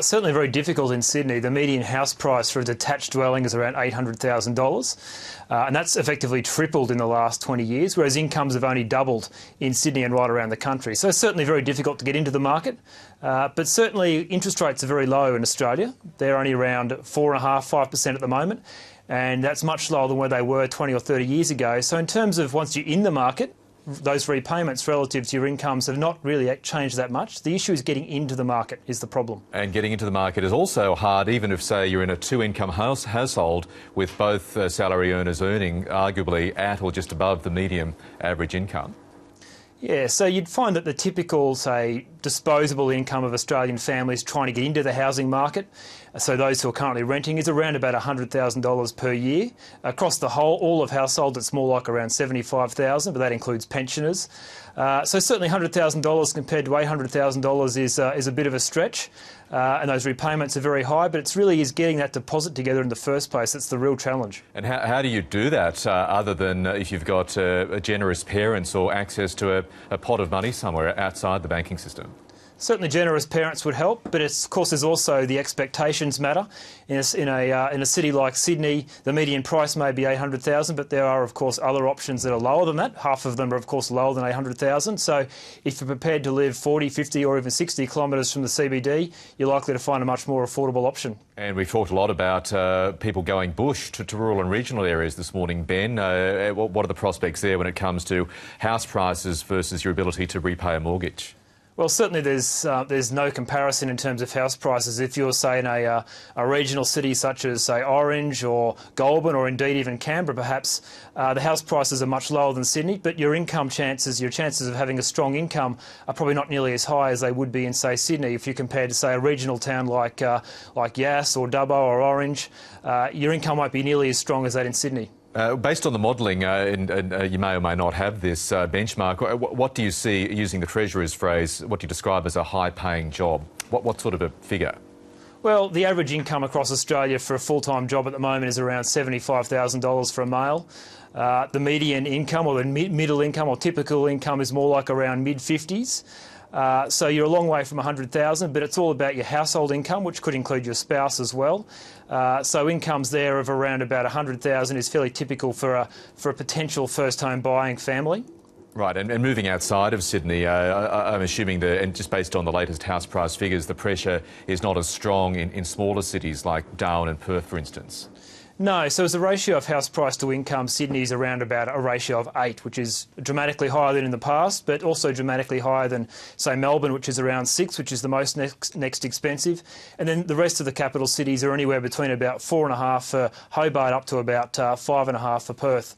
Certainly very difficult in Sydney. The median house price for a detached dwelling is around $800,000 and that's effectively tripled in the last 20 years, whereas incomes have only doubled in Sydney and right around the country. So it's certainly very difficult to get into the market, but certainly interest rates are very low in Australia. They're only around 4.5–5% at the moment, and that's much lower than where they were 20 or 30 years ago. So in terms of once you're in the market, those repayments relative to your incomes have not really changed that much. The issue is getting into the market is the problem. And getting into the market is also hard, even if, say, you're in a two-income household with both salary earners earning arguably at or just above the median average income. Yeah, so you'd find that the typical, say, disposable income of Australian families trying to get into the housing market, so those who are currently renting, is around about $100,000 per year. Across the whole, all of households, it's more like around $75,000, but that includes pensioners. So certainly $100,000 compared to $800,000 is a bit of a stretch, and those repayments are very high, but it's really is getting that deposit together in the first place that's the real challenge. And how do you do that, other than if you've got generous parents or access to a pot of money somewhere outside the banking system? Certainly generous parents would help, but of course there's also the expectations matter. In a city like Sydney, the median price may be $800,000, but there are of course other options that are lower than that. Half of them are of course lower than $800,000. So if you're prepared to live 40, 50 or even 60 kilometres from the CBD, you're likely to find a much more affordable option. And we've talked a lot about people going bush to rural and regional areas this morning, Ben. What are the prospects there when it comes to house prices versus your ability to repay a mortgage? Well, certainly there's no comparison in terms of house prices. If you're, say, in a regional city such as, say, Orange or Goulburn or indeed even Canberra, perhaps, the house prices are much lower than Sydney, but your chances of having a strong income are probably not nearly as high as they would be in, say, Sydney. If you compare to, say, a regional town like Yass or Dubbo or Orange, your income won't be nearly as strong as that in Sydney. Based on the modelling, and you may or may not have this benchmark, what do you see, using the Treasurer's phrase, what do you describe as a high-paying job? What sort of a figure? Well, the average income across Australia for a full-time job at the moment is around $75,000 for a male. The median income or the middle income or typical income is more like around mid-50s. So you're a long way from 100,000, but it's all about your household income, which could include your spouse as well. So incomes there of around about 100,000 is fairly typical for a potential first home buying family. Right, and moving outside of Sydney, I'm assuming and just based on the latest house price figures, the pressure is not as strong in smaller cities like Darwin and Perth, for instance. No, so as a ratio of house price to income, Sydney's around about a ratio of 8, which is dramatically higher than in the past, but also dramatically higher than, say, Melbourne, which is around 6, which is the most next expensive. And then the rest of the capital cities are anywhere between about 4.5 for Hobart up to about 5.5 for Perth.